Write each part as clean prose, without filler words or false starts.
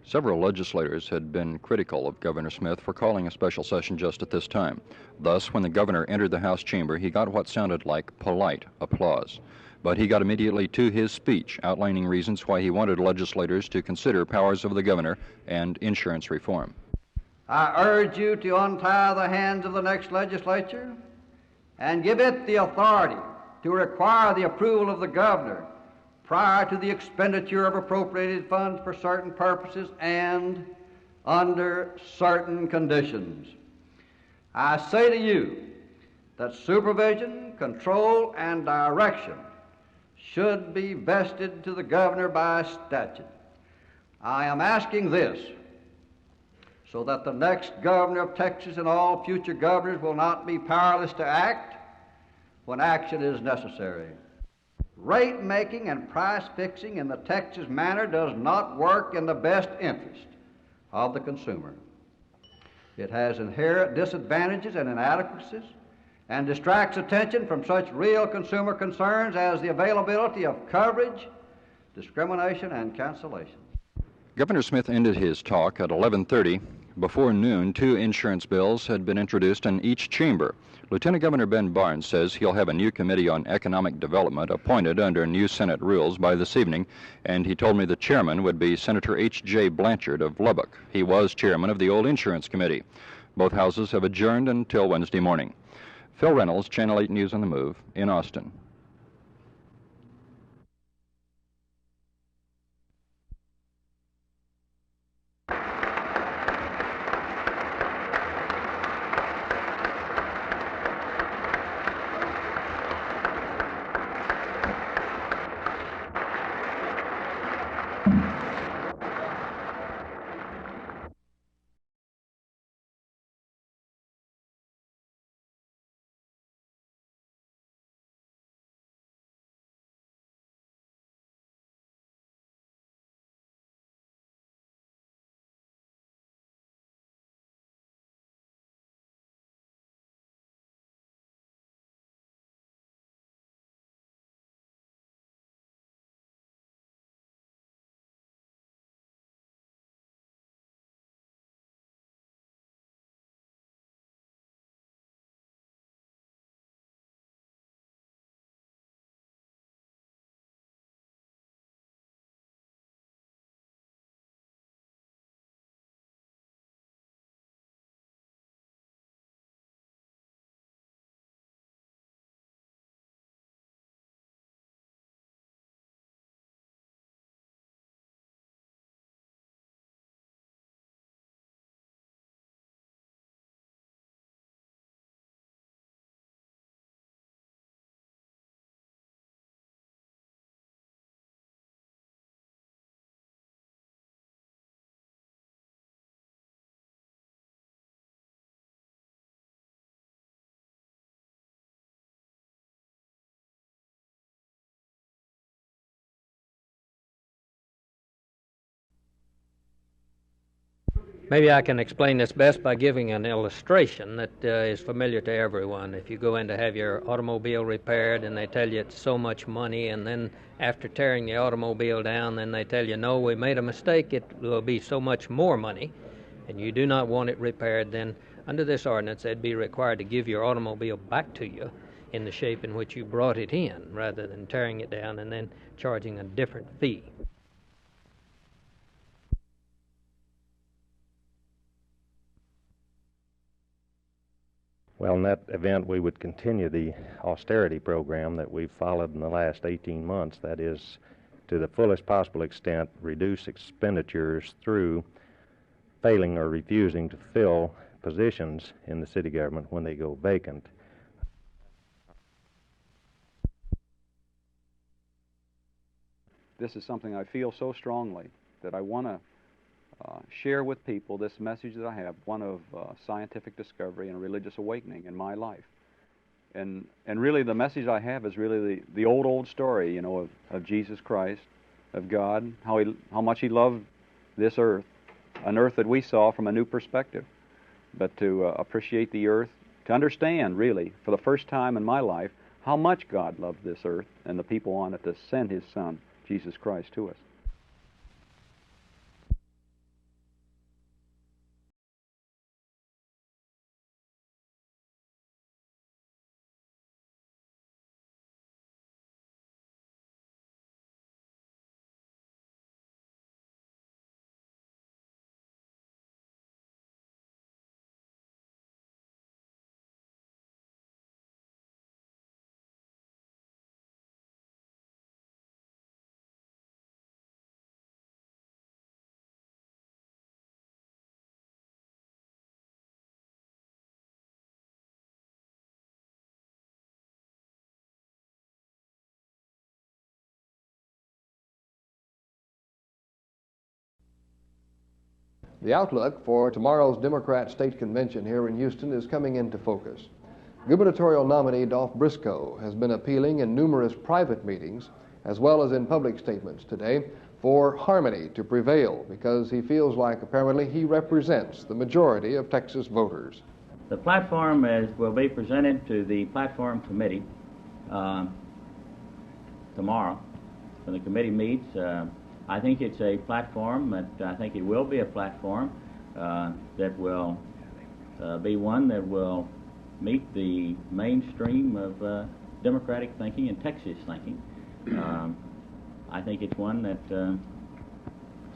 Several legislators had been critical of Governor Smith for calling a special session just at this time. Thus, when the governor entered the House chamber, he got what sounded like polite applause. But he got immediately to his speech, outlining reasons why he wanted legislators to consider powers of the governor and insurance reform. I urge you to untie the hands of the next legislature and give it the authority to require the approval of the governor prior to the expenditure of appropriated funds for certain purposes and under certain conditions. I say to you that supervision, control, and direction should be vested to the governor by statute. I am asking this so that the next governor of Texas and all future governors will not be powerless to act when action is necessary. Rate making and price fixing in the Texas manner does not work in the best interest of the consumer. It has inherent disadvantages and inadequacies and distracts attention from such real consumer concerns as the availability of coverage, discrimination, and cancellation. Governor Smith ended his talk at 11:30. Before noon, 2 insurance bills had been introduced in each chamber. Lieutenant Governor Ben Barnes says he'll have a new committee on economic development appointed under new Senate rules by this evening, and he told me the chairman would be Senator H.J. Blanchard of Lubbock. He was chairman of the old insurance committee. Both houses have adjourned until Wednesday morning. Phil Reynolds, Channel 8 News on the Move, in Austin. Maybe I can explain this best by giving an illustration that is familiar to everyone. If you go in to have your automobile repaired and they tell you it's so much money, and then after tearing the automobile down, then they tell you, no, we made a mistake, it will be so much more money, and you do not want it repaired, then under this ordinance they'd be required to give your automobile back to you in the shape in which you brought it in, rather than tearing it down and then charging a different fee. Well, in that event, we would continue the austerity program that we've followed in the last 18 months. That is, to the fullest possible extent, reduce expenditures through failing or refusing to fill positions in the city government when they go vacant. This is something I feel so strongly that I want to share with people this message that I have, one of scientific discovery and religious awakening in my life. And really the message I have is really the old story, you know, of Jesus Christ, of God, how much He loved this earth, an earth that we saw from a new perspective. But to appreciate the earth, to understand really for the first time in my life how much God loved this earth and the people on it, to send His Son, Jesus Christ, to us. The outlook for tomorrow's Democrat state convention here in Houston is coming into focus. Gubernatorial nominee Dolph Briscoe has been appealing in numerous private meetings as well as in public statements today for harmony to prevail because he feels like apparently he represents the majority of Texas voters. The platform will be presented to the platform committee tomorrow when the committee meets. I think it's a platform that I think it will be a platform that will be one that will meet the mainstream of Democratic thinking and Texas thinking. I think it's one that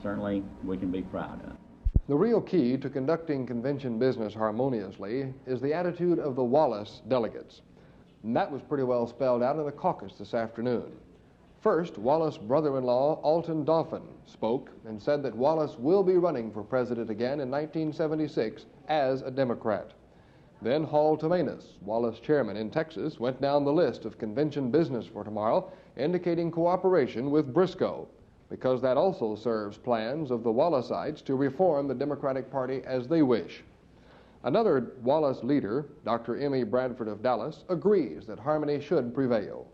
certainly we can be proud of. The real key to conducting convention business harmoniously is the attitude of the Wallace delegates. And that was pretty well spelled out in the caucus this afternoon. First, Wallace brother-in-law Alton Dauphin spoke and said that Wallace will be running for president again in 1976 as a Democrat. Then Hall Tomanus, Wallace chairman in Texas, went down the list of convention business for tomorrow, indicating cooperation with Briscoe, because that also serves plans of the Wallaceites to reform the Democratic Party as they wish. Another Wallace leader, Dr. M.E. Bradford of Dallas, agrees that harmony should prevail.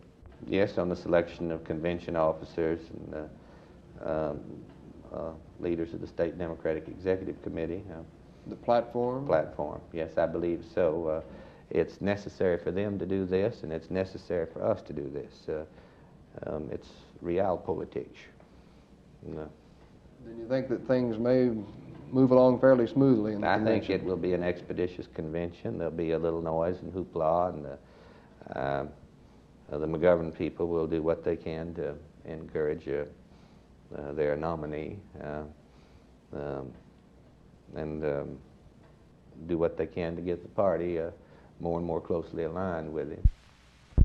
Yes, on the selection of convention officers and leaders of the State Democratic Executive Committee. The platform? Platform, yes, I believe so. It's necessary for them to do this, and it's necessary for us to do this. It's realpolitik. Then you think that things may move along fairly smoothly in the convention? I think it will be an expeditious convention. There'll be a little noise and hoopla, and the McGovern people will do what they can to encourage their nominee and do what they can to get the party more and more closely aligned with him.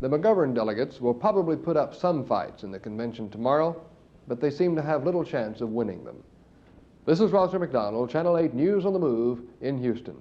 The McGovern delegates will probably put up some fights in the convention tomorrow, but they seem to have little chance of winning them. This is Roger McDonald, Channel 8 News on the Move in Houston.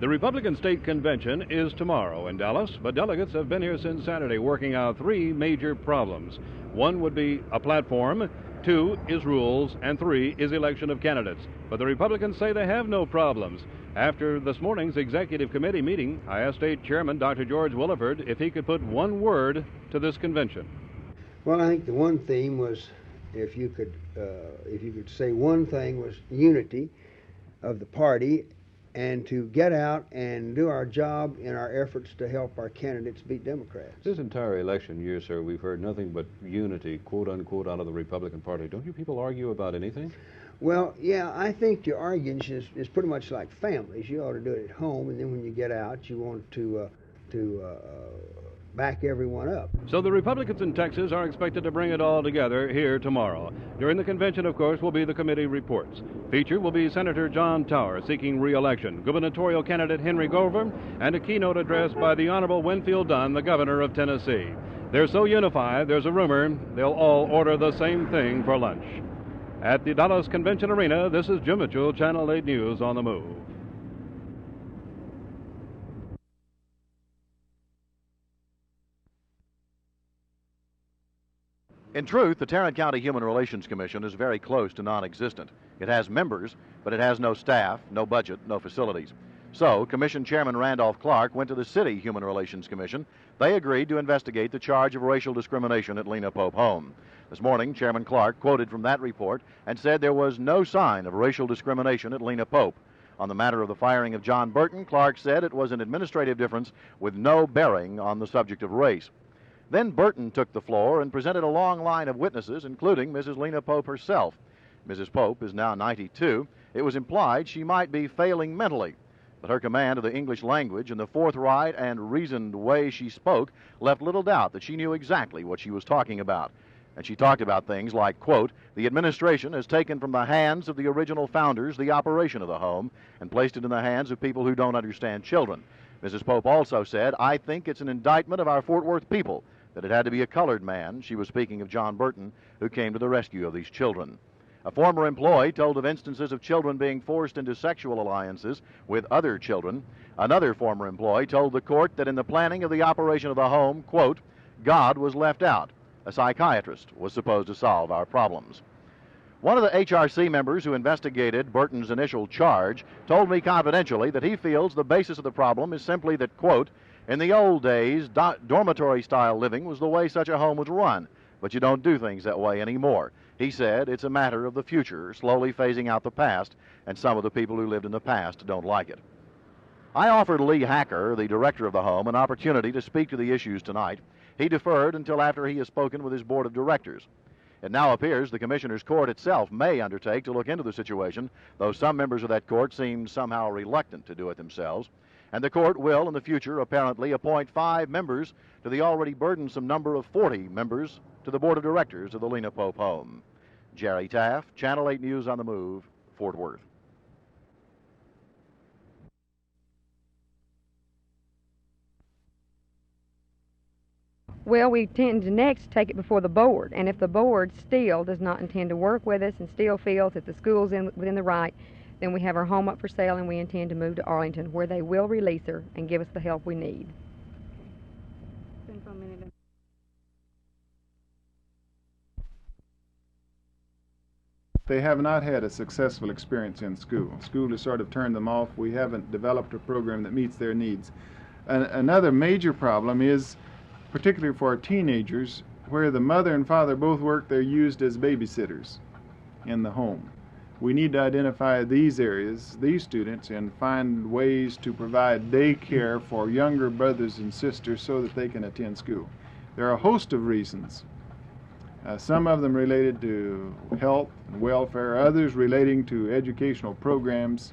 The Republican State Convention is tomorrow in Dallas, but delegates have been here since Saturday working out three major problems. One would be a platform, two is rules, and three is election of candidates. But the Republicans say they have no problems. After this morning's executive committee meeting, I asked State Chairman Dr. George Willeford if he could put one word to this convention. Well, I think the one theme was, if you could say one thing, was unity of the party, and to get out and do our job in our efforts to help our candidates beat Democrats. This entire election year, sir, we've heard nothing but unity, quote unquote, out of the Republican Party. Don't you people argue about anything? Well, yeah, I think your argument is pretty much like families. You ought to do it at home, and then when you get out, you want to back everyone up. So the Republicans in Texas are expected to bring it all together here tomorrow. During the convention, of course, will be the committee reports. Featured will be Senator John Tower seeking re-election, gubernatorial candidate Henry Gover, and a keynote address by the Honorable Winfield Dunn, the governor of Tennessee. They're so unified, there's a rumor they'll all order the same thing for lunch. At the Dallas Convention Arena, this is Jim Mitchell, Channel 8 News on the Move. In truth, the Tarrant County Human Relations Commission is very close to non-existent. It has members, but it has no staff, no budget, no facilities. So, Commission Chairman Randolph Clark went to the City Human Relations Commission. They agreed to investigate the charge of racial discrimination at Lena Pope Home. This morning, Chairman Clark quoted from that report and said there was no sign of racial discrimination at Lena Pope. On the matter of the firing of John Burton, Clark said it was an administrative difference with no bearing on the subject of race. Then Burton took the floor and presented a long line of witnesses, including Mrs. Lena Pope herself. Mrs. Pope is now 92. It was implied she might be failing mentally, but her command of the English language and the forthright and reasoned way she spoke left little doubt that she knew exactly what she was talking about. And she talked about things like, quote, the administration has taken from the hands of the original founders the operation of the home and placed it in the hands of people who don't understand children. Mrs. Pope also said, I think it's an indictment of our Fort Worth people that it had to be a colored man. She was speaking of John Burton, who came to the rescue of these children. A former employee told of instances of children being forced into sexual alliances with other children. Another former employee told the court that in the planning of the operation of the home, quote, God was left out. A psychiatrist was supposed to solve our problems. One of the HRC members who investigated Burton's initial charge told me confidentially that he feels the basis of the problem is simply that, quote, in the old days, dormitory-style living was the way such a home was run, but you don't do things that way anymore. He said it's a matter of the future, slowly phasing out the past, and some of the people who lived in the past don't like it. I offered Lee Hacker, the director of the home, an opportunity to speak to the issues tonight. He deferred until after he has spoken with his board of directors. It now appears the Commissioners' Court itself may undertake to look into the situation, though some members of that court seem somehow reluctant to do it themselves. And the court will, in the future, apparently appoint 5 members to the already burdensome number of 40 members to the board of directors of the Lena Pope Home. Jerry Taft, Channel 8 News on the Move, Fort Worth. Well, we intend to next take it before the board, and if the board still does not intend to work with us and still feels that the school's within the right, then we have our home up for sale and we intend to move to Arlington, where they will release her and give us the help we need. They have not had a successful experience in school. School has sort of turned them off. We haven't developed a program that meets their needs. Another major problem is, particularly for teenagers, where the mother and father both work, they're used as babysitters in the home. We need to identify these areas, these students, and find ways to provide daycare for younger brothers and sisters so that they can attend school. There are a host of reasons. Some of them related to health and welfare, others relating to educational programs.